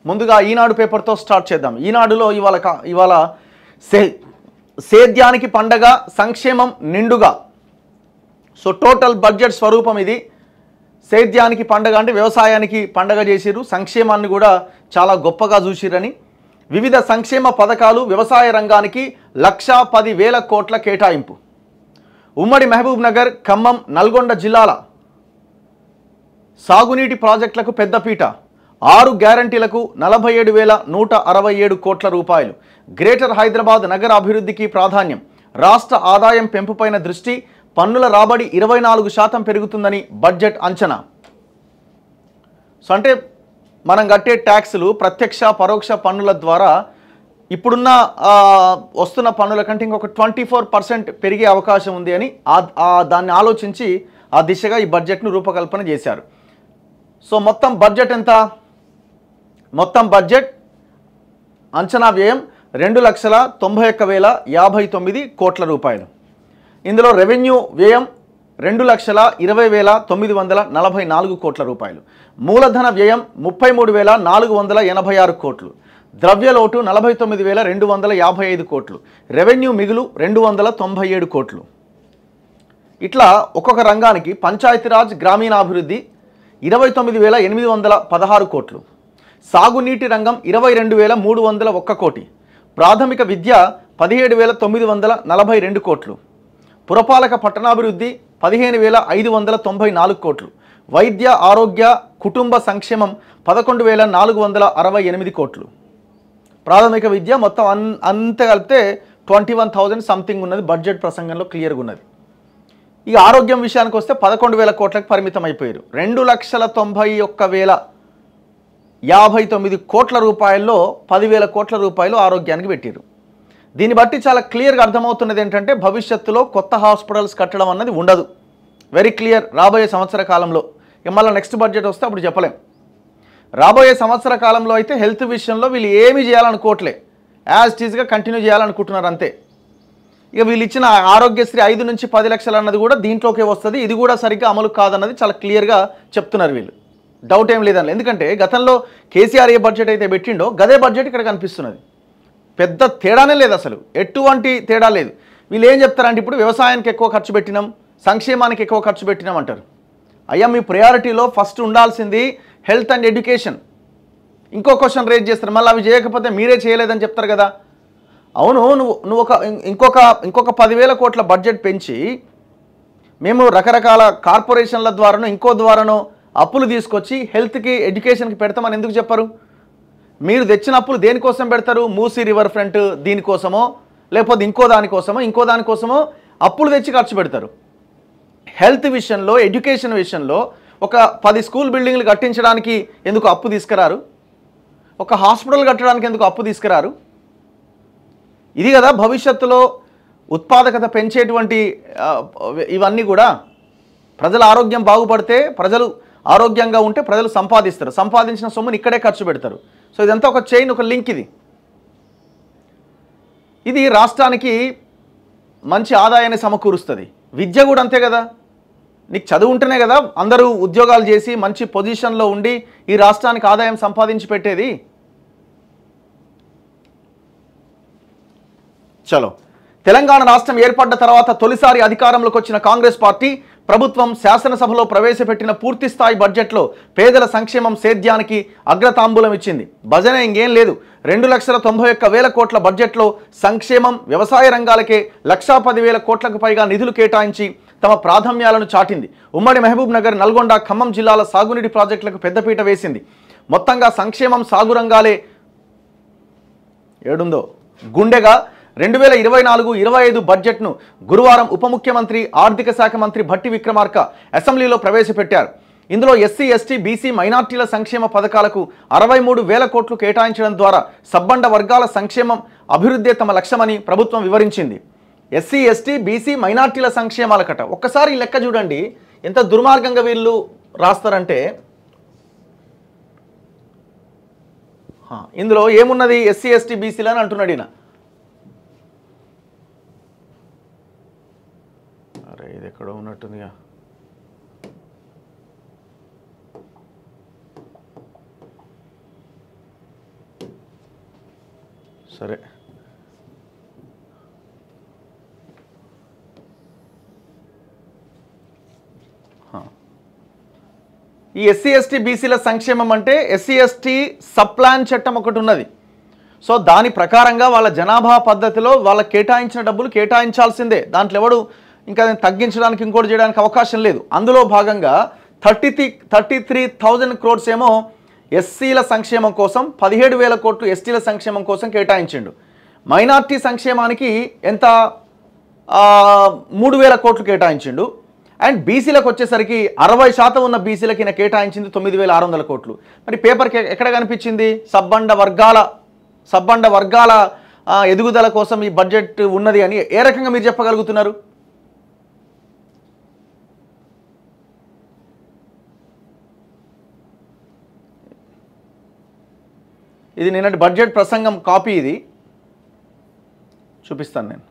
ముందుగా ఈనాడు పేపర్తో స్టార్ట్ చేద్దాం. ఈనాడులో ఇవాళ సేద్యానికి పండగ, సంక్షేమం నిండుగా. సో టోటల్ బడ్జెట్ స్వరూపం ఇది. సేద్యానికి పండగ అంటే వ్యవసాయానికి పండగ చేసిరు, సంక్షేమాన్ని కూడా చాలా గొప్పగా చూసిరని. వివిధ సంక్షేమ పథకాలు, వ్యవసాయ రంగానికి 1,10,000 కోట్ల కేటాయింపు. ఉమ్మడి మహబూబ్ నగర్, ఖమ్మం, నల్గొండ జిల్లాల సాగునీటి ప్రాజెక్టులకు పెద్దపీట. 6 గ్యారంటీలకు 47,167 కోట్ల రూపాయలు. గ్రేటర్ హైదరాబాద్ నగర అభివృద్ధికి ప్రాధాన్యం. రాష్ట్ర ఆదాయం పెంపుపైన దృష్టి. పన్నుల రాబడి 24% పెరుగుతుందని బడ్జెట్ అంచనా. సో అంటే మనం కట్టే ట్యాక్సులు, ప్రత్యక్ష పరోక్ష పన్నుల ద్వారా ఇప్పుడున్న వస్తున్న పన్నుల కంటే ఇంకొక 24% పెరిగే అవకాశం ఉంది అని దాన్ని ఆలోచించి ఆ దిశగా ఈ బడ్జెట్ను రూపకల్పన చేశారు. సో మొత్తం బడ్జెట్ ఎంత? మొత్తం బడ్జెట్ అంచనా వ్యయం 2,91,059 కోట్ల రూపాయలు. ఇందులో రెవెన్యూ వ్యయం 2,20,944 కోట్ల రూపాయలు. మూలధన వ్యయం 33,486 కోట్లు. ద్రవ్యలోటు 49,255 కోట్లు. రెవెన్యూ మిగులు 297 కోట్లు. ఇట్లా ఒక్కొక్క రంగానికి పంచాయతీరాజ్, గ్రామీణాభివృద్ధి 29,816 కోట్లు. సాగునీటి రంగం 22,301 కోటి. ప్రాథమిక విద్య 17,942 కోట్లు. పురపాలక పట్టణాభివృద్ధి 15,594 కోట్లు. వైద్య ఆరోగ్య కుటుంబ సంక్షేమం 11,468 కోట్లు. ప్రాథమిక విద్య మొత్తం అంత కలిపితే 21,000 సంథింగ్ ఉన్నది. బడ్జెట్ ప్రసంగంలో క్లియర్గా ఉన్నది. ఇక ఆరోగ్యం విషయానికి వస్తే 11,000 కోట్లకు పరిమితం అయిపోయారు. 2,91,059 కోట్ల రూపాయల్లో 10,000 కోట్ల రూపాయలు ఆరోగ్యానికి పెట్టారు. దీన్ని బట్టి చాలా క్లియర్గా అర్థమవుతున్నది ఏంటంటే భవిష్యత్తులో కొత్త హాస్పిటల్స్ కట్టడం అన్నది ఉండదు. Very clear. రాబోయే సంవత్సర కాలంలో మళ్ళీ నెక్స్ట్ బడ్జెట్ వస్తే అప్పుడు చెప్పలేం. రాబోయే సంవత్సర కాలంలో అయితే హెల్త్ విషయంలో వీళ్ళు ఏమి చేయాలనుకోవట్లే, యాజ్ ఇట్ ఈజ్గా కంటిన్యూ చేయాలనుకుంటున్నారు అంతే. ఇక వీళ్ళు ఇచ్చిన ఆరోగ్యశ్రీ 5 నుంచి 10 లక్షలు అన్నది కూడా దీంట్లోకే వస్తుంది. ఇది కూడా సరిగ్గా అమలు కాదన్నది చాలా క్లియర్గా చెప్తున్నారు వీళ్ళు. డౌట్ ఏం లేదని. ఎందుకంటే గతంలో కేసీఆర్ ఏ బడ్జెట్ అయితే పెట్టిండో గదే బడ్జెట్ ఇక్కడ కనిపిస్తున్నది. పెద్ద తేడానే లేదు, అసలు ఎటువంటి తేడా లేదు. వీళ్ళు ఏం చెప్తారంటే ఇప్పుడు వ్యవసాయానికి ఎక్కువ ఖర్చు పెట్టినాం, సంక్షేమానికి ఎక్కువ ఖర్చు పెట్టినాం అంటారు. అయ్యా మీ ప్రయారిటీలో ఫస్ట్ ఉండాల్సింది హెల్త్ అండ్ ఎడ్యుకేషన్. ఇంకో క్వశ్చన్ రేజ్ చేస్తారు, మళ్ళీ అవి చేయకపోతే మీరే చేయలేదని చెప్తారు కదా. అవును, నువ్వు ఇంకొక 10,000 కోట్ల బడ్జెట్ పెంచి మేము రకరకాల కార్పొరేషన్ల ద్వారానో ఇంకో ద్వారానో అప్పులు తీసుకొచ్చి హెల్త్కి, ఎడ్యుకేషన్కి పెడతామని ఎందుకు చెప్పరు? మీరు తెచ్చిన అప్పులు దేనికోసం పెడతారు? మూసీ రివర్ ఫ్రంట్ దీనికోసమో, లేకపోతే ఇంకో దానికోసమో అప్పులు తెచ్చి ఖర్చు పెడతారు. హెల్త్ విషయంలో, ఎడ్యుకేషన్ విషయంలో ఒక 10 స్కూల్ బిల్డింగ్లు కట్టించడానికి ఎందుకు అప్పు తీసుకురారు? ఒక హాస్పిటల్ కట్టడానికి ఎందుకు అప్పు తీసుకురారు? ఇది కదా భవిష్యత్తులో ఉత్పాదకత పెంచేటువంటి ఇవన్నీ కూడా. ప్రజల ఆరోగ్యం బాగుపడితే, ప్రజలు ఆరోగ్యంగా ఉంటే ప్రజలు సంపాదిస్తారు. సంపాదించిన సొమ్ముని ఇక్కడే ఖర్చు పెడతారు. సో ఇదంతా ఒక చైన్, ఒక లింక్. ఇది రాష్ట్రానికి మంచి ఆదాయాన్ని సమకూరుస్తుంది. విద్య కూడా అంతే కదా. నీకు చదువు ఉంటేనే కదా అందరూ ఉద్యోగాలు చేసి మంచి పొజిషన్లో ఉండి ఈ రాష్ట్రానికి ఆదాయం సంపాదించి పెట్టేది. చలో, తెలంగాణ రాష్ట్రం ఏర్పడ్డ తర్వాత తొలిసారి అధికారంలోకి వచ్చిన కాంగ్రెస్ పార్టీ ప్రభుత్వం శాసనసభలో ప్రవేశపెట్టిన పూర్తిస్థాయి బడ్జెట్లో పేదల సంక్షేమం, సేద్యానికి అగ్రతాంబూలం ఇచ్చింది. భజన ఇంకేం లేదు. 2,91,000 కోట్ల బడ్జెట్లో సంక్షేమం, వ్యవసాయ రంగాలకే 1,10,000 కోట్లకు పైగా నిధులు కేటాయించి తమ ప్రాధాన్యాలను చాటింది. ఉమ్మడి మహబూబ్ నగర్, నల్గొండ, ఖమ్మం జిల్లాల సాగునీటి ప్రాజెక్టులకు పెద్దపీట వేసింది. మొత్తంగా సంక్షేమం, సాగు రంగాలే ఏడుందో గుండెగా 2024-25 బడ్జెట్ను గురువారం ఉప ముఖ్యమంత్రి, ఆర్థిక శాఖ మంత్రి భట్టి విక్రమార్క అసెంబ్లీలో ప్రవేశపెట్టారు. ఇందులో ఎస్సీ, ఎస్టీ, బీసీ, మైనార్టీల సంక్షేమ పథకాలకు 63,000 కోట్లు కేటాయించడం ద్వారా సబ్బండ వర్గాల సంక్షేమం, అభివృద్ధి తమ లక్ష్యమని ప్రభుత్వం వివరించింది. ఎస్సీ, ఎస్టీ, బీసీ, మైనార్టీల సంక్షేమాలకట. ఒక్కసారి లెక్క చూడండి ఎంత దుర్మార్గంగా వీళ్ళు రాస్తారంటే. ఇందులో ఏమున్నది? ఎస్సీ, ఎస్టీ, బీసీలు అని అంటున్నాడు ఈయన. అరే ఇది ఎక్కడో ఉన్నట్టుందిగా. సరే, ఈ ఎస్సీ ఎస్టీ బీసీల సంక్షేమం అంటే ఎస్సీ ఎస్టీ సబ్ ప్లాన్ చట్టం ఒకటి ఉన్నది. సో దాని ప్రకారంగా వాళ్ళ జనాభా పద్ధతిలో వాళ్ళ కేటాయించిన డబ్బులు కేటాయించాల్సిందే. దాంట్లో ఎవడు ఇంకా తగ్గించడానికి ఇంకోటి చేయడానికి అవకాశం లేదు. అందులో భాగంగా 33,000 crores ఏమో ఎస్సీల సంక్షేమం కోసం, 17,000 కోట్లు ఎస్టీల సంక్షేమం కోసం కేటాయించిండు. మైనార్టీ సంక్షేమానికి ఎంత 3,000 కోట్లు కేటాయించిండు. అండ్ బీసీలకు వచ్చేసరికి 60% ఉన్న బీసీలకి ఈయన కేటాయించింది 9,600 కోట్లు. మరి పేపర్కి ఎక్కడ కనిపించింది సబ్బండ వర్గాల ఎదుగుదల కోసం ఈ బడ్జెట్ ఉన్నది అని ఏ రకంగా మీరు చెప్పగలుగుతున్నారు? ఇది నిన్నటి బడ్జెట్ ప్రసంగం కాపీ, ఇది చూపిస్తాను నేను.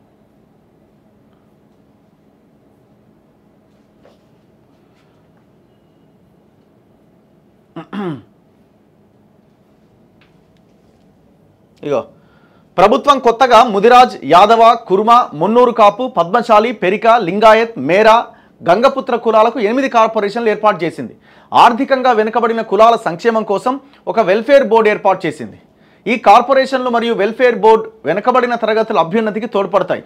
ఇగో, ప్రభుత్వం కొత్తగా ముదిరాజ్, యాదవ, కుర్మ, మున్నూరు కాపు, పద్మశాలి, పెరిక, లింగాయత్, మేరా, గంగపుత్ర కులాలకు 8 కార్పొరేషన్లు ఏర్పాటు చేసింది. ఆర్థికంగా వెనుకబడిన కులాల సంక్షేమం కోసం ఒక వెల్ఫేర్ బోర్డు ఏర్పాటు చేసింది. ఈ కార్పొరేషన్లు మరియు వెల్ఫేర్ బోర్డు వెనుకబడిన తరగతుల అభ్యున్నతికి తోడ్పడతాయి.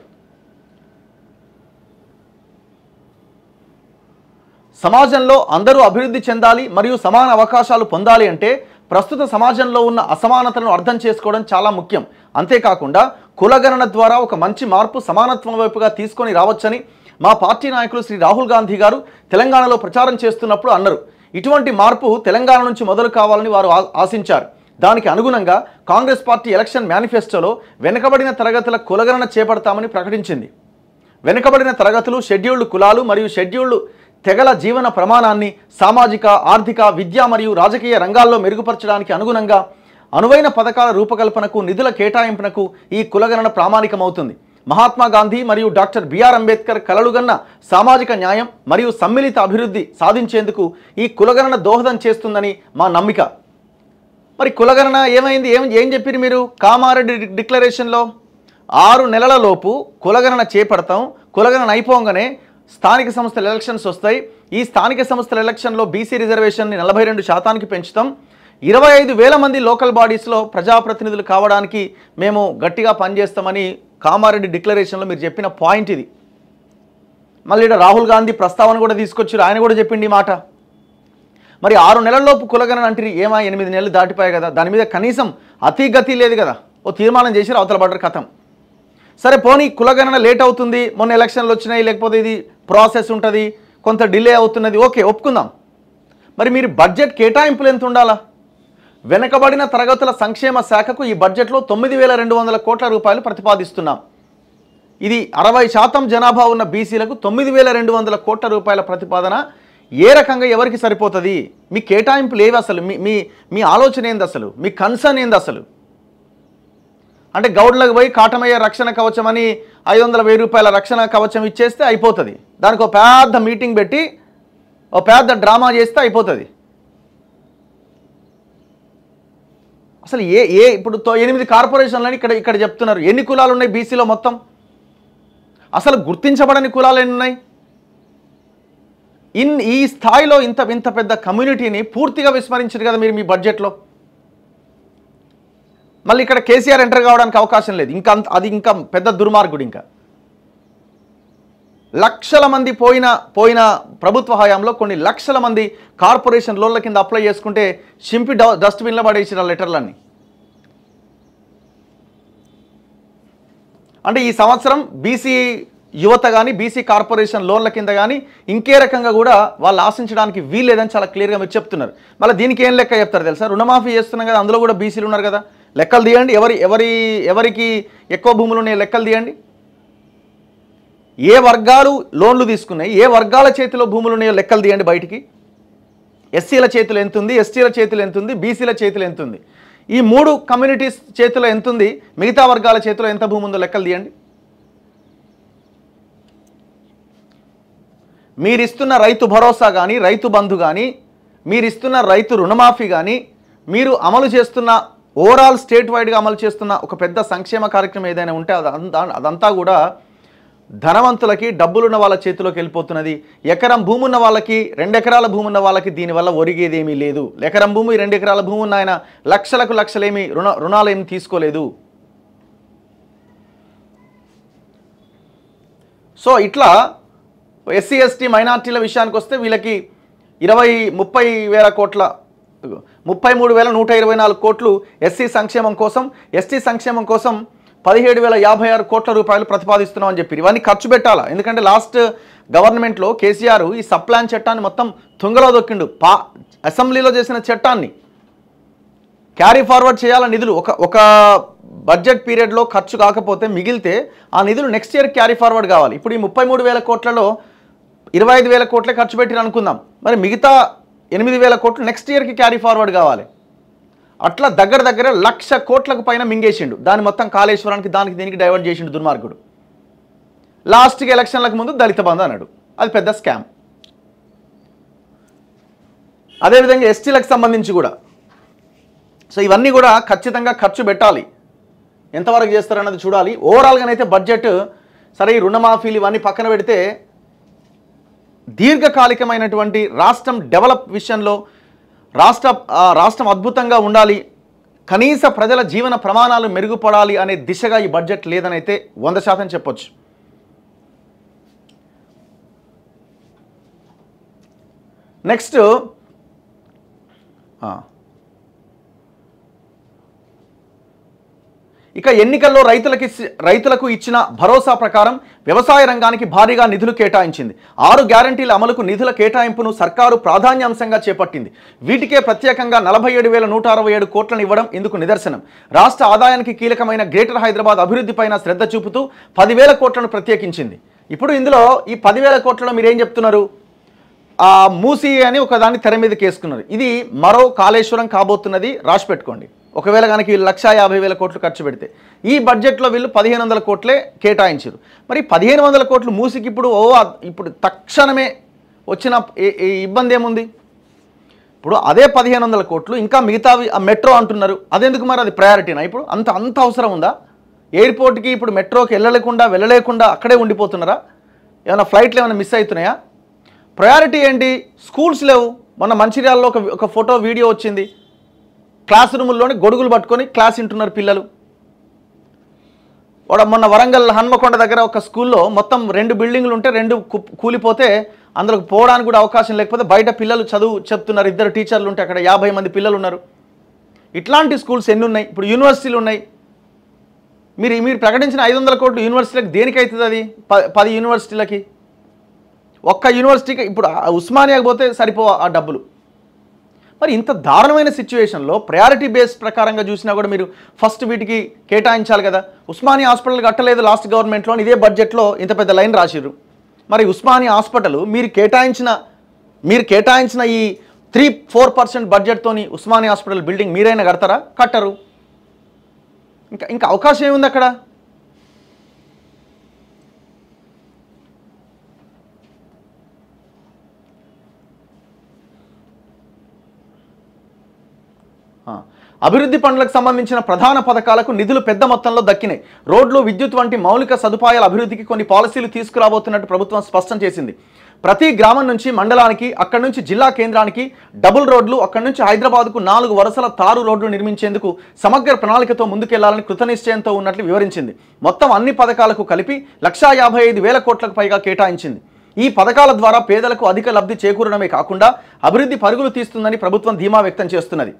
సమాజంలో అందరూ అభివృద్ధి చెందాలి మరియు సమాన అవకాశాలు పొందాలి అంటే ప్రస్తుత సమాజంలో ఉన్న అసమానతలను అర్థం చేసుకోవడం చాలా ముఖ్యం. అంతేకాకుండా కులగణన ద్వారా ఒక మంచి మార్పు సమానత్వం వైపుగా తీసుకొని రావచ్చని మా పార్టీ నాయకులు శ్రీ రాహుల్ గాంధీ గారు తెలంగాణలో ప్రచారం చేస్తున్నప్పుడు అన్నారు. ఇటువంటి మార్పు తెలంగాణ నుంచి మొదలు కావాలని వారు ఆశించారు. దానికి అనుగుణంగా కాంగ్రెస్ పార్టీ ఎలక్షన్ మేనిఫెస్టోలో వెనుకబడిన తరగతుల కులగణన చేపడతామని ప్రకటించింది. వెనుకబడిన తరగతులు, షెడ్యూల్డ్ కులాలు మరియు షెడ్యూల్డ్ తెగల జీవన ప్రమాణాన్ని సామాజిక, ఆర్థిక, విద్యా మరియు రాజకీయ రంగాల్లో మెరుగుపరచడానికి అనుగుణంగా అనువైన పథకాల రూపకల్పనకు, నిధుల కేటాయింపునకు ఈ కులగణన ప్రామాణికమవుతుంది. మహాత్మా గాంధీ మరియు డాక్టర్ బిఆర్ అంబేద్కర్ కలలుగన్న సామాజిక న్యాయం మరియు సమ్మిళిత అభివృద్ధి సాధించేందుకు ఈ కులగణన దోహదం చేస్తుందని మా నమ్మిక. మరి కులగణన ఏమైంది? ఏం చెప్పారు మీరు కామారెడ్డి డిక్లరేషన్లో? 6 నెలల లోపు కులగణన చేపడతాం, కులగణన అయిపోగానే స్థానిక సంస్థల ఎలక్షన్స్ వస్తాయి. ఈ స్థానిక సంస్థల ఎలక్షన్లో బీసీ రిజర్వేషన్ని 42% పెంచుతాం. 25,000 మంది లోకల్ బాడీస్లో ప్రజాప్రతినిధులు కావడానికి మేము గట్టిగా పనిచేస్తామని కామారెడ్డి డిక్లరేషన్లో మీరు చెప్పిన పాయింట్ ఇది. మళ్ళీ ఇక్కడ రాహుల్ గాంధీ ప్రస్తావన కూడా తీసుకొచ్చారు, ఆయన కూడా చెప్పిండి ఈ మాట. మరి 6 నెలల్లోపు కులగణన అంటే 8 నెలలు దాటిపోయాయి కదా, దాని మీద కనీసం అతిగతి లేదు కదా. ఓ తీర్మానం చేసి అవతల పడ్డారు, కథం. సరే పోనీ కులగణన లేట్ అవుతుంది, మొన్న ఎలక్షన్లు వచ్చినాయి, లేకపోతే ఇది ప్రాసెస్ ఉంటుంది, కొంత డిలే అవుతున్నది, ఓకే ఒప్పుకుందాం. మరి మీరు బడ్జెట్ కేటాయింపులు ఎంత ఉండాలా? వెనుకబడిన తరగతుల సంక్షేమ శాఖకు ఈ బడ్జెట్లో 9,200 కోట్ల రూపాయలు ప్రతిపాదిస్తున్నాం. ఇది 60% జనాభా ఉన్న బీసీలకు 9,200 కోట్ల రూపాయల ప్రతిపాదన ఏ రకంగా ఎవరికి సరిపోతుంది? మీ కేటాయింపులు ఏవి అసలు? మీ ఆలోచన ఏంది అసలు? మీ కన్సర్న్ ఏంది అసలు? అంటే గౌడ్లకు పోయి కాటమయ్య రక్షణ కవచం అని 500,000 రూపాయల రక్షణ కవచం ఇచ్చేస్తే అయిపోతుంది. దానికి ఒక పెద్ద మీటింగ్ పెట్టి ఒక పెద్ద డ్రామా చేస్తే అయిపోతుంది. అసలు ఇప్పుడు 8 కార్పొరేషన్లని ఇక్కడ చెప్తున్నారు. ఎన్ని కులాలు ఉన్నాయి బీసీలో మొత్తం? అసలు గుర్తించబడని కులాలు ఎన్ని ఉన్నాయి? ఈ స్థాయిలో ఇంత పెద్ద కమ్యూనిటీని పూర్తిగా విస్మరించారు కదా మీరు మీ బడ్జెట్లో. మళ్ళీ ఇక్కడ కేసీఆర్ ఎంటర్ కావడానికి అవకాశం లేదు. అది ఇంకా పెద్ద దుర్మార్గుడు. ఇంకా లక్షల మంది పోయిన ప్రభుత్వ హయాంలో కొన్ని లక్షల మంది కార్పొరేషన్ లోన్ల కింద అప్లై చేసుకుంటే చింపి డస్ట్బిన్లో పడేసిన లెటర్లన్నీ. అంటే ఈ సంవత్సరం బీసీ యువత కానీ బీసీ కార్పొరేషన్ లోన్ల కింద కానీ ఇంకే రకంగా కూడా వాళ్ళు ఆశించడానికి వీల్లేదని చాలా క్లియర్గా మీరు చెప్తున్నారు. మళ్ళీ దీనికి ఏం లెక్క చెప్తారు తెలుసా? రుణమాఫీ చేస్తున్నాం కదా, అందులో కూడా బీసీలు ఉన్నారు కదా, లెక్కలు తీయండి. ఎవరికి ఎక్కువ భూములు ఉన్నాయి లెక్కలు తీయండి. ఏ వర్గాలు లోన్లు తీసుకున్నాయి, ఏ వర్గాల చేతిలో భూములు ఉన్నాయో లెక్కలు తీయండి బయటికి. ఎస్సీల చేతులు ఎంత ఉంది, ఎస్టీల చేతులు ఎంత ఉంది, బీసీల చేతులు ఎంత ఉంది, ఈ 3 కమ్యూనిటీస్ చేతిలో ఎంత ఉంది, మిగతా వర్గాల చేతిలో ఎంత భూమి ఉందో లెక్కలు తీయండి. మీరిస్తున్న రైతు భరోసా కానీ, రైతు బంధు కానీ, మీరిస్తున్న రైతు రుణమాఫీ కానీ, మీరు అమలు చేస్తున్న ఓవరాల్ స్టేట్ వైడ్గా అమలు చేస్తున్న ఒక పెద్ద సంక్షేమ కార్యక్రమం ఏదైనా ఉంటే అదంతా కూడా ధనవంతులకి, డబ్బులున్న వాళ్ళ చేతిలోకి వెళ్ళిపోతున్నది. ఎకరం భూమి ఉన్న వాళ్ళకి, 2 ఎకరాల భూమి ఉన్న వాళ్ళకి దీనివల్ల ఒరిగేదేమీ లేదు. ఎకరం భూమి, 2 ఎకరాల భూమి ఉన్న ఆయన లక్షలకు లక్షలేమి రుణాలు ఏమి తీసుకోలేదు. సో ఇట్లా ఎస్సీ ఎస్టీ మైనార్టీల విషయానికి వస్తే వీళ్ళకి 30 వేల కోట్ల 33,124 కోట్లు ఎస్సీ సంక్షేమం కోసం, ఎస్టీ సంక్షేమం కోసం 17,056 కోట్ల రూపాయలు ప్రతిపాదిస్తున్నామని చెప్పి ఇవన్నీ ఖర్చు పెట్టాలా. ఎందుకంటే లాస్ట్ గవర్నమెంట్లో కేసీఆర్ ఈ సప్లాన్ చట్టాన్ని మొత్తం తుంగలో దొక్కిండు. అసెంబ్లీలో చేసిన చట్టాన్ని క్యారీ ఫార్వర్డ్ చేయాల నిధులు ఒక బడ్జెట్ పీరియడ్లో ఖర్చు కాకపోతే మిగిలితే ఆ నిధులు నెక్స్ట్ ఇయర్ క్యారీ ఫార్వర్డ్ కావాలి. ఇప్పుడు ఈ 33,000 కోట్లలో 25,000 కోట్లే ఖర్చు పెట్టిన అనుకుందాం, మరి మిగతా 8,000 కోట్లు నెక్స్ట్ ఇయర్కి క్యారీ ఫార్వర్డ్ కావాలి. అట్లా దగ్గర 1,00,000 కోట్లకు పైన మింగేసిండు. దాన్ని మొత్తం కాళేశ్వరానికి దానికి దీనికి డైవర్ట్ చేసిండు దుర్మార్గుడు. లాస్ట్కి ఎలక్షన్లకు ముందు దళిత బంధు అన్నాడు, అది పెద్ద స్కామ్. అదేవిధంగా ఎస్టీలకు సంబంధించి కూడా. సో ఇవన్నీ కూడా ఖచ్చితంగా ఖర్చు పెట్టాలి. ఎంతవరకు చేస్తారన్నది చూడాలి. ఓవరాల్గానైతే బడ్జెట్ సరే, ఈ రుణమాఫీలు ఇవన్నీ పక్కన పెడితే దీర్ఘకాలికమైనటువంటి రాష్ట్రం డెవలప్ విషయంలో రాష్ట్రం అద్భుతంగా ఉండాలి, కనీస ప్రజల జీవన ప్రమాణాలు మెరుగుపడాలి అనే దిశగా ఈ బడ్జెట్ లేదని అయితే 100% చెప్పొచ్చు. నెక్స్ట్ ఇక ఎన్నికల్లో రైతులకు ఇచ్చిన భరోసా ప్రకారం వ్యవసాయ రంగానికి భారీగా నిధులు కేటాయించింది. 6 గ్యారంటీల అమలుకు నిధుల కేటాయింపును సర్కారు ప్రాధాన్యాంశంగా చేపట్టింది. వీటికే ప్రత్యేకంగా 47,167 కోట్లను ఇవ్వడం ఇందుకు నిదర్శనం. రాష్ట్ర ఆదాయానికి కీలకమైన గ్రేటర్ హైదరాబాద్ అభివృద్ధిపైన శ్రద్ధ చూపుతూ 10,000 కోట్లను ప్రత్యేకించింది. ఇప్పుడు ఇందులో ఈ 10,000 కోట్లలో మీరేం చెప్తున్నారు? మూసి అని ఒక దాన్ని తెర మీద కేసుకున్నారు. ఇది మరో కాళేశ్వరం కాబోతున్నది, రాసి పెట్టుకోండి. ఒకవేళ కనుక వీళ్ళు 1,50,000 కోట్లు ఖర్చు పెడితే ఈ బడ్జెట్లో వీళ్ళు 1,500 కోట్లే కేటాయించారు. మరి 1,500 కోట్లు మూసికి ఇప్పుడు తక్షణమే వచ్చిన ఇబ్బంది ఏముంది? ఇప్పుడు అదే 1,500 కోట్లు ఇంకా మిగతావి మెట్రో అంటున్నారు, అదెందుకు మరి? అది ప్రయారిటీనా? ఇప్పుడు అంత అవసరం ఉందా? ఎయిర్పోర్ట్కి ఇప్పుడు మెట్రోకి వెళ్ళలేకుండా అక్కడే ఉండిపోతున్నారా? ఏమైనా ఫ్లైట్లు ఏమైనా మిస్ అవుతున్నాయా? ప్రయారిటీ ఏంటి? స్కూల్స్ లేవు. మొన్న మంచిర్యాలలో ఒక ఫోటో వీడియో వచ్చింది. క్లాస్ రూముల్లోని గొడుగులు పట్టుకొని క్లాస్ వింటున్నారు పిల్లలు. మొన్న వరంగల్ హన్మకొండ దగ్గర ఒక స్కూల్లో మొత్తం 2 బిల్డింగ్లు ఉంటే 2 కూలిపోతే అందులోకి పోవడానికి కూడా అవకాశం లేకపోతే బయట పిల్లలు చదువు చెప్తున్నారు. 2 టీచర్లు ఉంటే అక్కడ 50 మంది పిల్లలు ఉన్నారు. ఇట్లాంటి స్కూల్స్ ఎన్ని ఉన్నాయి? ఇప్పుడు యూనివర్సిటీలు ఉన్నాయి. మీరు ప్రకటించిన 500 కోట్లు యూనివర్సిటీలకు దేనికి అవుతుంది? అది 10 యూనివర్సిటీలకి. ఒక్క యూనివర్సిటీకి ఇప్పుడు ఉస్మానియాకి పోతే సరిపో ఆ డబ్బులు. మరి ఇంత దారుణమైన సిచ్యువేషన్లో ప్రయారిటీ బేస్ ప్రకారంగా చూసినా కూడా మీరు ఫస్ట్ వీటికి కేటాయించాలి కదా. ఉస్మానియా హాస్పిటల్ కట్టలేదు లాస్ట్ గవర్నమెంట్లో, ఇదే బడ్జెట్లో ఇంత పెద్ద లైన్ రాసిర్రు. మరి ఉస్మానియా హాస్పిటల్ మీరు కేటాయించిన ఈ 3-4% బడ్జెట్తోని ఉస్మానియా హాస్పిటల్ బిల్డింగ్ మీరైనా కడతారా? కట్టరు. ఇంకా అవకాశం ఏముంది అక్కడ? అభివృద్ధి పనులకు సంబంధించిన ప్రధాన పథకాలకు నిధులు పెద్ద మొత్తంలో దక్కినాయి. రోడ్లు, విద్యుత్ వంటి మౌలిక సదుపాయాల అభివృద్ధికి కొన్ని పాలసీలు తీసుకురాబోతున్నట్టు ప్రభుత్వం స్పష్టం చేసింది. ప్రతి గ్రామం నుంచి మండలానికి, అక్కడి నుంచి జిల్లా కేంద్రానికి డబుల్ రోడ్లు, అక్కడి నుంచి హైదరాబాద్కు 4 వరుసల తారు రోడ్లు నిర్మించేందుకు సమగ్ర ప్రణాళికతో ముందుకెళ్లాలని కృతనిశ్చయంతో ఉన్నట్లు వివరించింది. మొత్తం అన్ని పథకాలకు కలిపి 1,55,000 కోట్లకు పైగా కేటాయించింది. ఈ పథకాల ద్వారా పేదలకు అధిక లబ్ధి చేకూరడమే కాకుండా అభివృద్ధి పరుగులు తీస్తుందని ప్రభుత్వం ధీమా వ్యక్తం చేస్తున్నది.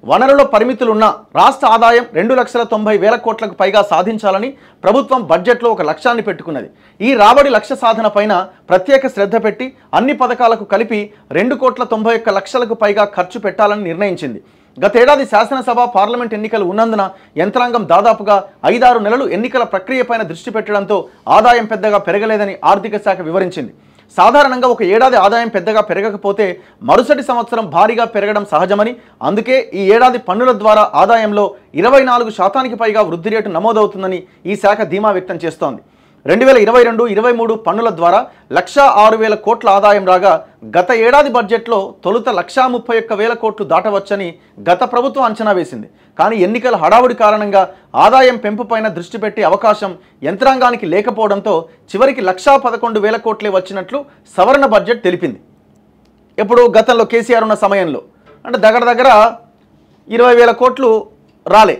వనరుల పరిమితులున్న రాష్ట్ర ఆదాయం 2,90,000 కోట్లకు పైగా సాధించాలని ప్రభుత్వం బడ్జెట్లో ఒక లక్ష్యాన్ని పెట్టుకున్నది. ఈ రాబడి లక్ష్య సాధన పైన ప్రత్యేక శ్రద్ధ పెట్టి అన్ని పథకాలకు కలిపి 2,91,00,000కు పైగా ఖర్చు పెట్టాలని నిర్ణయించింది. గతేడాది శాసనసభ, పార్లమెంట్ ఎన్నికలు ఉన్నందున యంత్రాంగం దాదాపుగా 5-6 నెలలు ఎన్నికల ప్రక్రియపైన దృష్టి పెట్టడంతో ఆదాయం పెద్దగా పెరగలేదని ఆర్థిక శాఖ వివరించింది. సాధారణంగా ఒక ఏడాది ఆదాయం పెద్దగా పెరగకపోతే మరుసటి సంవత్సరం భారీగా పెరగడం సహజమని, అందుకే ఈ ఏడాది పన్నుల ద్వారా ఆదాయంలో 24% పైగా వృద్ధి రేటు నమోదవుతుందని ఈ శాఖ ధీమా వ్యక్తం చేస్తోంది. 2022-23 పన్నుల ద్వారా 1,06,000 కోట్ల ఆదాయం రాగా గత ఏడాది బడ్జెట్లో తొలుత 1,31,000 కోట్లు దాటవచ్చని గత ప్రభుత్వం అంచనా వేసింది. కానీ ఎన్నికల హడావుడి కారణంగా ఆదాయం పెంపుపైన దృష్టి పెట్టే అవకాశం యంత్రాంగానికి లేకపోవడంతో చివరికి 1,11,000 కోట్లే వచ్చినట్లు సవరణ బడ్జెట్ తెలిపింది. ఎప్పుడు గతంలో కేసీఆర్ ఉన్న సమయంలో అంటే దగ్గర 20,000 కోట్లు రాలే.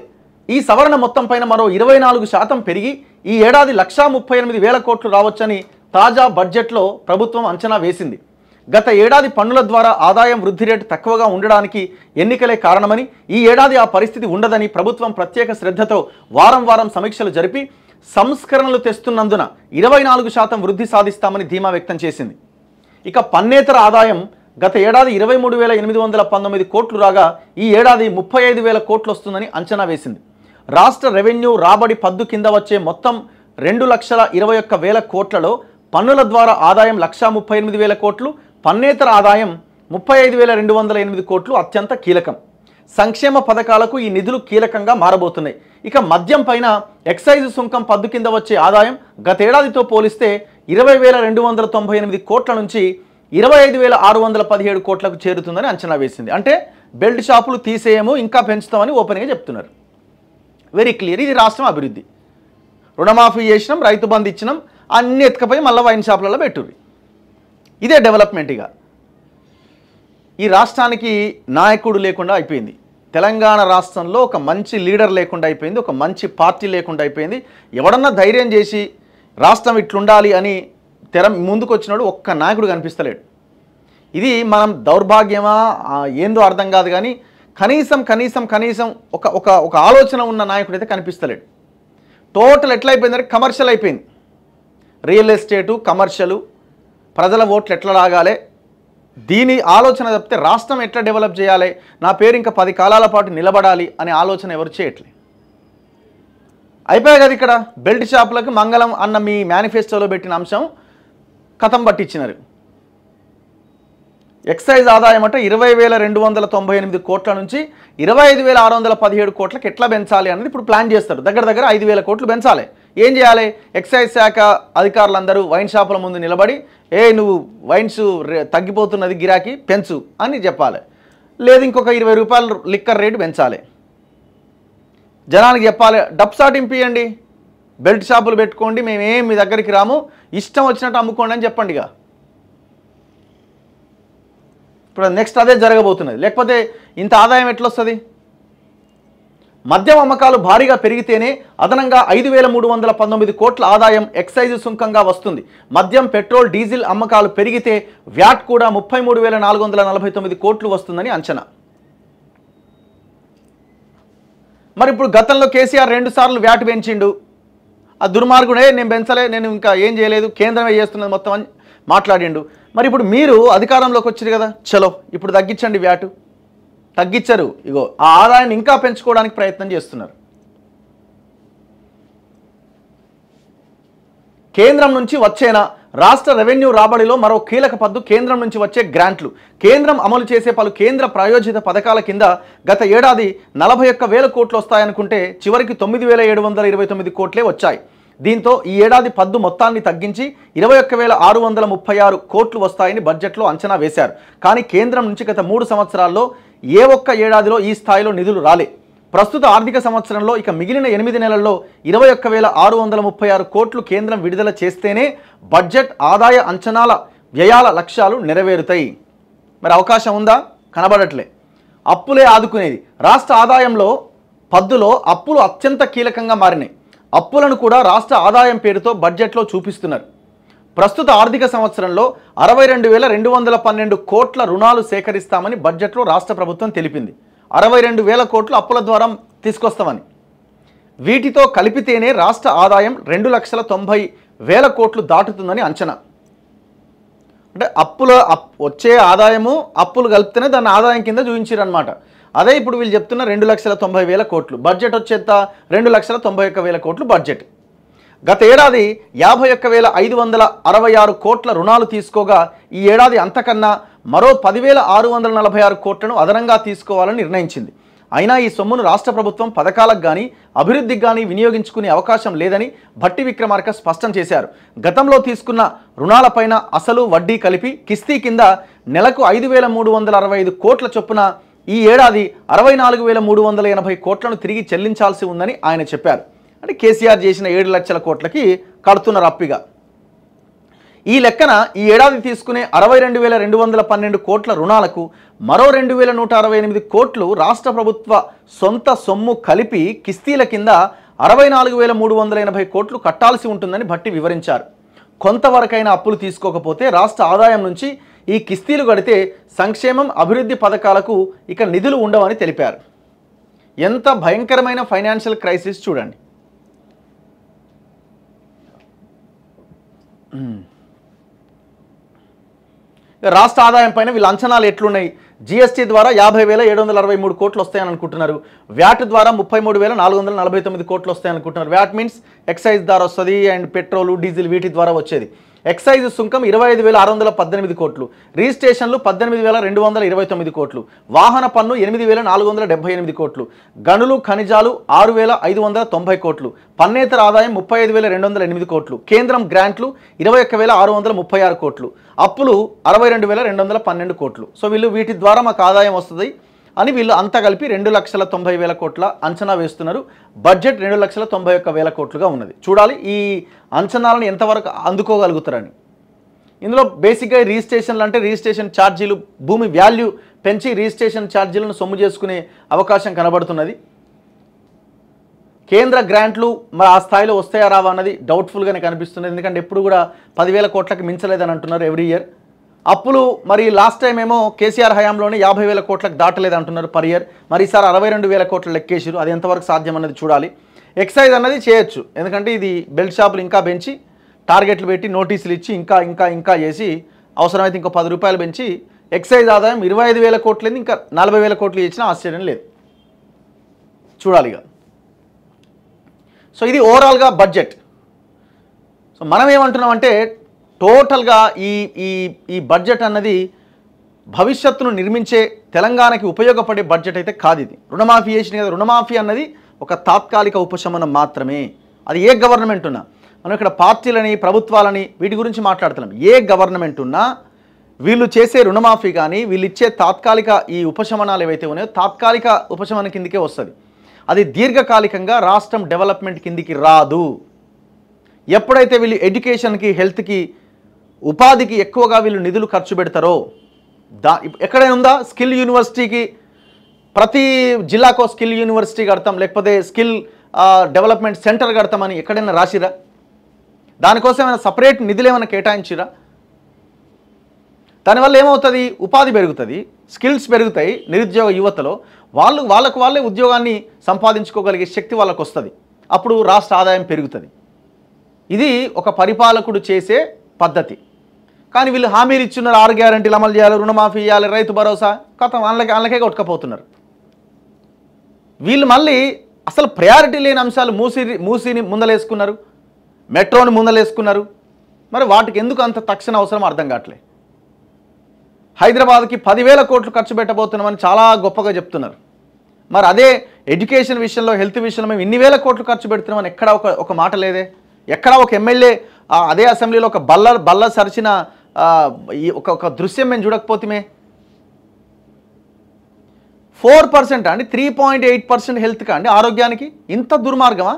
ఈ సవరణ మొత్తం పైన మరో 24% పెరిగి ఈ ఏడాది 1,38,000 కోట్లు రావచ్చని తాజా బడ్జెట్లో ప్రభుత్వం అంచనా వేసింది. గత ఏడాది పన్నుల ద్వారా ఆదాయం వృద్ధి రేటు తక్కువగా ఉండడానికి ఎన్నికలే కారణమని, ఈ ఏడాది ఆ పరిస్థితి ఉండదని ప్రభుత్వం ప్రత్యేక శ్రద్ధతో వారం సమీక్షలు జరిపి సంస్కరణలు తెస్తున్నందున 24% వృద్ధి సాధిస్తామని ధీమా వ్యక్తం చేసింది. ఇక పన్నేతర ఆదాయం గత ఏడాది 23,819 కోట్లు రాగా ఈ ఏడాది 35,000 కోట్లు వస్తుందని అంచనా వేసింది. రాష్ట్ర రెవెన్యూ రాబడి పద్దు కింద వచ్చే మొత్తం 2,21,000 కోట్లలో పన్నుల ద్వారా ఆదాయం 1,38,000 కోట్లు, పన్నేతర ఆదాయం 35,208 కోట్లు అత్యంత కీలకం. సంక్షేమ పథకాలకు ఈ నిధులు కీలకంగా మారబోతున్నాయి. ఇక మద్యం పైన ఎక్సైజ్ సుంకం పద్దు కింద వచ్చే ఆదాయం గతేడాదితో పోలిస్తే 20,298 కోట్ల నుంచి 25,617 కోట్లకు చేరుతుందని అంచనా వేసింది. అంటే బెల్ట్ షాపులు తీసేయము, ఇంకా పెంచుతామని ఓపెన్గా చెప్తున్నారు. Very clear. ఇది రాష్ట్రం అభివృద్ధి. రుణమాఫీ చేసినాం, రైతు బంధు ఇచ్చినాం, అన్ని ఎత్తుకపోయి మళ్ళీ వైన్ షాపులలో పెట్టుర్రి. ఇదే డెవలప్మెంట్. ఇక ఈ రాష్ట్రానికి నాయకుడు లేకుండా అయిపోయింది. తెలంగాణ రాష్ట్రంలో ఒక మంచి లీడర్ లేకుండా అయిపోయింది, ఒక మంచి పార్టీ లేకుండా అయిపోయింది. ఎవడన్నా ధైర్యం చేసి రాష్ట్రం ఇట్లుండాలి అని తెర ముందుకు వచ్చినాడు ఒక్క నాయకుడు కనిపిస్తలేడు. ఇది మనం దౌర్భాగ్యమా ఏందో అర్థం కాదు, కానీ కనీసం ఒక ఆలోచన ఉన్న నాయకుడు అయితే కనిపిస్తలేడు. టోటల్ ఎట్లా అయిపోయిందంటే కమర్షియల్ అయిపోయింది. రియల్ ఎస్టేటు, కమర్షియలు, ప్రజల ఓట్లు ఎట్లా రాగాలి, దీని ఆలోచన తప్పితే రాష్ట్రం ఎట్లా డెవలప్ చేయాలి, నా పేరు ఇంకా 10 కాలాల పాటు నిలబడాలి అనే ఆలోచన ఎవరు చేయట్లే. అయిపోయాయి కదా. ఇక్కడ బెల్ట్ షాపులకు మంగళం అన్న మీ మేనిఫెస్టోలో పెట్టిన అంశం కథం పట్టించినారు. ఎక్సైజ్ ఆదాయం అంటే 20,298 కోట్ల నుంచి 25,617 కోట్లకు ఎట్లా పెంచాలి అనేది ఇప్పుడు ప్లాన్ చేస్తారు. దగ్గర 5,000 కోట్లు పెంచాలి. ఏం చేయాలి? ఎక్సైజ్ శాఖ అధికారులందరూ వైన్ షాపుల ముందు నిలబడి నువ్వు వైన్స్ తగ్గిపోతున్నది, గిరాకీ పెంచు అని చెప్పాలి. లేదు ఇంకొక 20 రూపాయలు లిక్కర్ రేటు పెంచాలి. జనానికి చెప్పాలి, డబ్సాట్ ఇంపియండి, బెల్ట్ షాపులు పెట్టుకోండి, మేమేం మీ దగ్గరికి రాము, ఇష్టం వచ్చినట్టు అమ్ముకోండి అని చెప్పండి. ఇక ఇప్పుడు నెక్స్ట్ అదే జరగబోతున్నది. లేకపోతే ఇంత ఆదాయం ఎట్లొస్తుంది? మద్యం అమ్మకాలు భారీగా పెరిగితేనే అదనంగా 5,319 కోట్ల ఆదాయం ఎక్సైజ్ సుంకంగా వస్తుంది. మద్యం, పెట్రోల్, డీజిల్ అమ్మకాలు పెరిగితే వ్యాట్ కూడా 33,449 కోట్లు వస్తుందని అంచనా. మరి ఇప్పుడు గతంలో కేసీఆర్ 2 సార్లు వ్యాట్ పెంచిండు. ఆ దుర్మార్గుడే నేను పెంచలే, నేను ఇంకా ఏం చేయలేదు, కేంద్రమే చేస్తున్నది మొత్తం అని మాట్లాడిండు. మరి ఇప్పుడు మీరు అధికారంలోకి వచ్చారు కదా, చలో ఇప్పుడు తగ్గించండి వ్యాటు. తగ్గించరు. ఇగో ఆ ఆదాయాన్ని ఇంకా పెంచుకోవడానికి ప్రయత్నం చేస్తున్నారు. కేంద్రం నుంచి వచ్చేనా? రాష్ట్ర రెవెన్యూ రాబడిలో మరో కీలక పద్దు కేంద్రం నుంచి వచ్చే గ్రాంట్లు. కేంద్రం అమలు చేసే పలు కేంద్ర ప్రాయోజిత పథకాల కింద గత ఏడాది 41,000 కోట్లు వస్తాయనుకుంటే చివరికి 9,729 కోట్లే వచ్చాయి. దీంతో ఈ ఏడాది పద్దు మొత్తాన్ని తగ్గించి 21,636 కోట్లు వస్తాయని బడ్జెట్లో అంచనా వేశారు. కానీ కేంద్రం నుంచి గత 3 సంవత్సరాల్లో ఏ ఒక్క ఏడాదిలో ఈ స్థాయిలో నిధులు రాలే. ప్రస్తుత ఆర్థిక సంవత్సరంలో ఇక మిగిలిన 8 నెలల్లో 21,636 కోట్లు కేంద్రం విడుదల చేస్తేనే బడ్జెట్ ఆదాయ అంచనాల వ్యయాల లక్ష్యాలు నెరవేరుతాయి. మరి అవకాశం ఉందా? కనబడట్లే. అప్పులే ఆదుకునేది. రాష్ట్ర ఆదాయంలో పద్దులో అప్పులు అత్యంత కీలకంగా మారినాయి. అప్పులను కూడా రాష్ట్ర ఆదాయం పేరుతో బడ్జెట్లో చూపిస్తున్నారు. ప్రస్తుత ఆర్థిక సంవత్సరంలో 62,212 కోట్ల రుణాలు సేకరిస్తామని బడ్జెట్లో రాష్ట్ర ప్రభుత్వం తెలిపింది. 62,000 కోట్లు అప్పుల ద్వారా తీసుకొస్తామని. వీటితో కలిపితేనే రాష్ట్ర ఆదాయం 2,90,000 కోట్లు దాటుతుందని అంచనా. అంటే వచ్చే ఆదాయము అప్పులు కలిపితేనే దాన్ని ఆదాయం కింద చూపించారనమాట. అదే ఇప్పుడు వీళ్ళు చెప్తున్న 2,90,000 కోట్లు బడ్జెట్ వచ్చేంత 2,91,000 కోట్లు బడ్జెట్. గత ఏడాది 51,566 కోట్ల రుణాలు తీసుకోగా ఈ ఏడాది అంతకన్నా మరో 10,646 కోట్లను అదనంగా తీసుకోవాలని నిర్ణయించింది. అయినా ఈ సొమ్మును రాష్ట్ర ప్రభుత్వం పథకాలకు కానీ అభివృద్ధికి కానీ వినియోగించుకునే అవకాశం లేదని భట్టి విక్రమార్క స్పష్టం చేశారు. గతంలో తీసుకున్న రుణాలపైన అసలు వడ్డీ కలిపి కిస్తీ కింద నెలకు 5,365 కోట్ల చొప్పున ఈ ఏడాది 64,380 కోట్లను తిరిగి చెల్లించాల్సి ఉందని ఆయన చెప్పారు. అంటే కేసీఆర్ చేసిన 7 లక్షల కోట్లకి కడుతున్నారు అప్పిగా. ఈ లెక్కన ఈ ఏడాది తీసుకునే 62,212 కోట్ల రుణాలకు మరో 2,168 కోట్లు రాష్ట్ర ప్రభుత్వ సొంత సొమ్ము కలిపి కిస్తీల కింద 64,380 కోట్లు కట్టాల్సి ఉంటుందని భట్టి వివరించారు. కొంతవరకైనా అప్పులు తీసుకోకపోతే రాష్ట్ర ఆదాయం నుంచి ఈ కిస్తీలు కడితే సంక్షేమం అభివృద్ధి పథకాలకు ఇక నిధులు ఉండవని తెలిపారు. ఎంత భయంకరమైన ఫైనాన్షియల్ క్రైసిస్ చూడండి. రాష్ట్ర ఆదాయం పైన వీళ్ళ అంచనాలు ఎట్లున్నాయి? జీఎస్టీ ద్వారా 50,763 కోట్లు వస్తాయని అనుకుంటున్నారు. వ్యాట్ ద్వారా 33,449 కోట్లు వస్తాయని అనుకుంటున్నారు. వ్యాట్ మీన్స్ ఎక్సైజ్ ద్వారా వస్తుంది అండ్ పెట్రోల్ డీజిల్ వీటి ద్వారా వచ్చేది. ఎక్సైజ్ సుంకం 25,618 కోట్లు, రిజిస్ట్రేషన్లు 18,229 కోట్లు, వాహన పన్ను 8,478 కోట్లు, గనులు ఖనిజాలు 6,590 కోట్లు, పన్నేతర ఆదాయం 35,208 కోట్లు, కేంద్రం గ్రాంట్లు 21,636 కోట్లు, అప్పులు 62,212 కోట్లు. సో వీళ్ళు వీటి ద్వారా మాకు ఆదాయం వస్తుంది అని వీళ్ళు అంతా కలిపి 2,90,000 కోట్ల అంచనా వేస్తున్నారు. బడ్జెట్ 2,91,000 కోట్లుగా ఉన్నది. చూడాలి ఈ అంచనాలను ఎంతవరకు అందుకోగలుగుతారని. ఇందులో బేసిక్గా రిజిస్ట్రేషన్లు అంటే రిజిస్ట్రేషన్ ఛార్జీలు, భూమి వాల్యూ పెంచి రిజిస్ట్రేషన్ ఛార్జీలను సొమ్ము చేసుకునే అవకాశం కనబడుతున్నది. కేంద్ర గ్రాంట్లు మరి ఆ స్థాయిలో వస్తాయా రావా అన్నది డౌట్ఫుల్గానే కనిపిస్తుంది. ఎందుకంటే ఎప్పుడు కూడా 10,000 కోట్లకు మించలేదని అంటున్నారు ఎవ్రీ ఇయర్. అప్పులు మరి లాస్ట్ టైం ఏమో కేసీఆర్ హయాంలోనే 50,000 కోట్లకు దాటలేదు అంటున్నారు పర్ ఇయర్. మరి ఈసారి 62,000 కోట్లు లెక్కేసారు. అది ఎంతవరకు సాధ్యం అన్నది చూడాలి. ఎక్సైజ్ అన్నది చేయొచ్చు, ఎందుకంటే ఇది బెల్ట్ షాపులు ఇంకా పెంచి టార్గెట్లు పెట్టి నోటీసులు ఇచ్చి ఇంకా ఇంకా ఇంకా చేసి అవసరమైతే ఇంకో 10 రూపాయలు పెంచి ఎక్సైజ్ ఆదాయం 25,000 కోట్లేదు, ఇంకా 40,000 కోట్లు ఇచ్చినా ఆశ్చర్యం లేదు. చూడాలి ఇక. సో ఇది ఓవరాల్గా బడ్జెట్. సో మనం ఏమంటున్నామంటే టోటల్గా ఈ ఈ ఈ బడ్జెట్ అన్నది భవిష్యత్తును నిర్మించే తెలంగాణకి ఉపయోగపడే బడ్జెట్ అయితే కాదు. ఇది రుణమాఫీ చేసిన కదా, రుణమాఫీ అన్నది ఒక తాత్కాలిక ఉపశమనం మాత్రమే. అది ఏ గవర్నమెంట్ ఉన్నా, మనం ఇక్కడ పార్టీలని ప్రభుత్వాలని వీటి గురించి మాట్లాడుతున్నాం. ఏ గవర్నమెంట్ ఉన్నా వీళ్ళు చేసే రుణమాఫీ కానీ వీళ్ళు ఇచ్చే తాత్కాలిక ఈ ఉపశమనాలు ఏవైతే ఉన్నాయో తాత్కాలిక ఉపశమనం కిందకే వస్తుంది. అది దీర్ఘకాలికంగా రాష్ట్రం డెవలప్మెంట్ కిందికి రాదు. ఎప్పుడైతే వీళ్ళు ఎడ్యుకేషన్కి, హెల్త్కి, ఉపాధికి ఎక్కువగా వీళ్ళు నిధులు ఖర్చు పెడతారో, ఎక్కడైనా ఉందా స్కిల్ యూనివర్సిటీకి ప్రతి జిల్లాకో స్కిల్ యూనివర్సిటీ కడతాం లేకపోతే స్కిల్ డెవలప్మెంట్ సెంటర్ కడతామని ఎక్కడైనా రాసిరా? దానికోసం ఏమైనా సపరేట్ నిధులు ఏమైనా కేటాయించిరా? దానివల్ల ఏమవుతుంది? ఉపాధి పెరుగుతుంది, స్కిల్స్ పెరుగుతాయి నిరుద్యోగ యువతలో. వాళ్ళకు వాళ్ళే ఉద్యోగాన్ని సంపాదించుకోగలిగే శక్తి వాళ్ళకు వస్తుంది. అప్పుడు రాష్ట్ర ఆదాయం పెరుగుతుంది. ఇది ఒక పరిపాలకుడు చేసే పద్ధతి. కానీ వీళ్ళు హామీలు ఇచ్చున్నారు, 6 గ్యారెంటీలు అమలు చేయాలి, రుణమాఫీ చేయాలి, రైతు భరోసా, కథం వాళ్ళకే కొట్టుకపోతున్నారు. వీళ్ళు మళ్ళీ అసలు ప్రయారిటీ లేని అంశాలు మూసీని ముందలేసుకున్నారు, మెట్రోని ముందలేసుకున్నారు. మరి వాటికి ఎందుకు అంత తక్షణ అవసరం అర్థం కావట్లే. హైదరాబాద్కి 10,000 కోట్లు ఖర్చు పెట్టబోతున్నామని చాలా గొప్పగా చెప్తున్నారు. మరి అదే ఎడ్యుకేషన్ విషయంలో, హెల్త్ విషయంలో మేము ఇన్ని వేల కోట్లు ఖర్చు పెడుతున్నామని ఎక్కడ ఒక మాట లేదే. ఎక్కడ ఒక ఎమ్మెల్యే అదే అసెంబ్లీలో ఒక బల్ల సరిచిన ఒక దృశ్యం మేము చూడకపోతే 4% అండి, 3.8% హెల్త్కా అండి, ఆరోగ్యానికి ఇంత దుర్మార్గమా?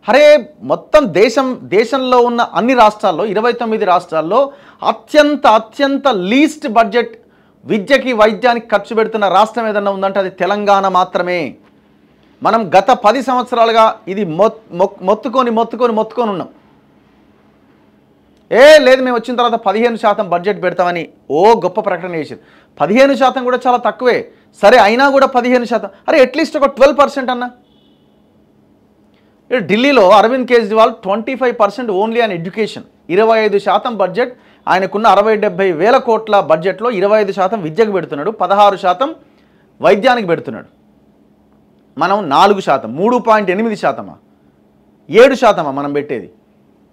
అరే మొత్తం దేశంలో ఉన్న అన్ని రాష్ట్రాల్లో 29 రాష్ట్రాల్లో అత్యంత లీస్ట్ బడ్జెట్ విద్యకి వైద్యానికి ఖర్చు పెడుతున్న రాష్ట్రం ఏదన్నా ఉందంటే అది తెలంగాణ మాత్రమే. మనం గత 10 సంవత్సరాలుగా ఇది మొత్తుకొని ఉన్నాం. లేదు మేము వచ్చిన తర్వాత 15% బడ్జెట్ పెడతామని గొప్ప ప్రకటన చేశారు. 15% కూడా చాలా తక్కువే. సరే అయినా కూడా 15%, అరే అట్లీస్ట్ ఒక 12% అన్నా. ఢిల్లీలో Arvind Kejriwal 25% only on education, 25% budget ఆయనకున్న 60-70 వేల కోట్ల బడ్జెట్లో 25% విద్యకు పెడుతున్నాడు, 16% వైద్యానికి పెడుతున్నాడు. మనం 4%, 3.8%, 7% మనం పెట్టేది.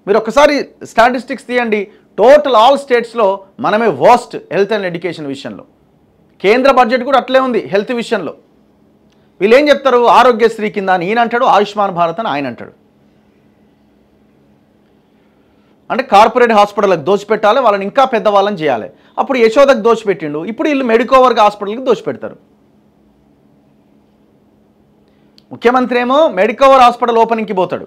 మీరు ఒకసారి స్టాటిస్టిక్స్ తీయండి. టోటల్ ఆల్ స్టేట్స్లో మనమే వర్స్ట్ హెల్త్ అండ్ ఎడ్యుకేషన్ విషయంలో. కేంద్ర బడ్జెట్ కూడా అట్లే ఉంది హెల్త్ విషయంలో. వీళ్ళు ఏం చెప్తారు? ఆరోగ్యశ్రీ కింద అని ఈయన అంటాడు, ఆయుష్మాన్ భారత్ అని ఆయన అంటాడు. అంటే కార్పొరేట్ హాస్పిటల్కి దోచిపెట్టాలి, వాళ్ళని ఇంకా పెద్దవాళ్ళని చేయాలి. అప్పుడు యశోదకు దోచిపెట్టిండు, ఇప్పుడు వీళ్ళు మెడికోవర్గ్ హాస్పిటల్కి దోచిపెడతారు. ముఖ్యమంత్రి ఏమో మెడికోవర్ హాస్పిటల్ ఓపెనింగ్కి పోతాడు,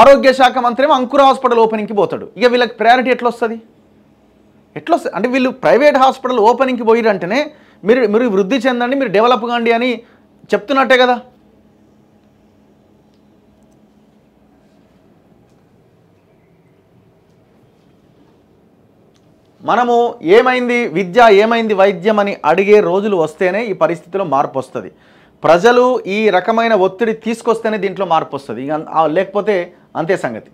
ఆరోగ్య శాఖ మంత్రి ఏమో అంకుర హాస్పిటల్ ఓపెనింగ్కి పోతాడు. ఇక వీళ్ళకి ప్రయారిటీ ఎట్లా వస్తుంది? అంటే వీళ్ళు ప్రైవేట్ హాస్పిటల్ ఓపెనింగ్కి పోయిరంటేనే మీరు వృద్ధి చెందండి, మీరు డెవలప్ కాండి అని చెప్తున్నట్టే కదా. మనము ఏమైంది విద్య, ఏమైంది వైద్యం అని అడిగే రోజులు వస్తేనే ఈ పరిస్థితిలో మార్పు వస్తుంది. ప్రజలు ఈ రకమైన ఒత్తిడి తీసుకొస్తేనే దీంట్లో మార్పు వస్తుంది. ఇక లేకపోతే అంతే సంగతి.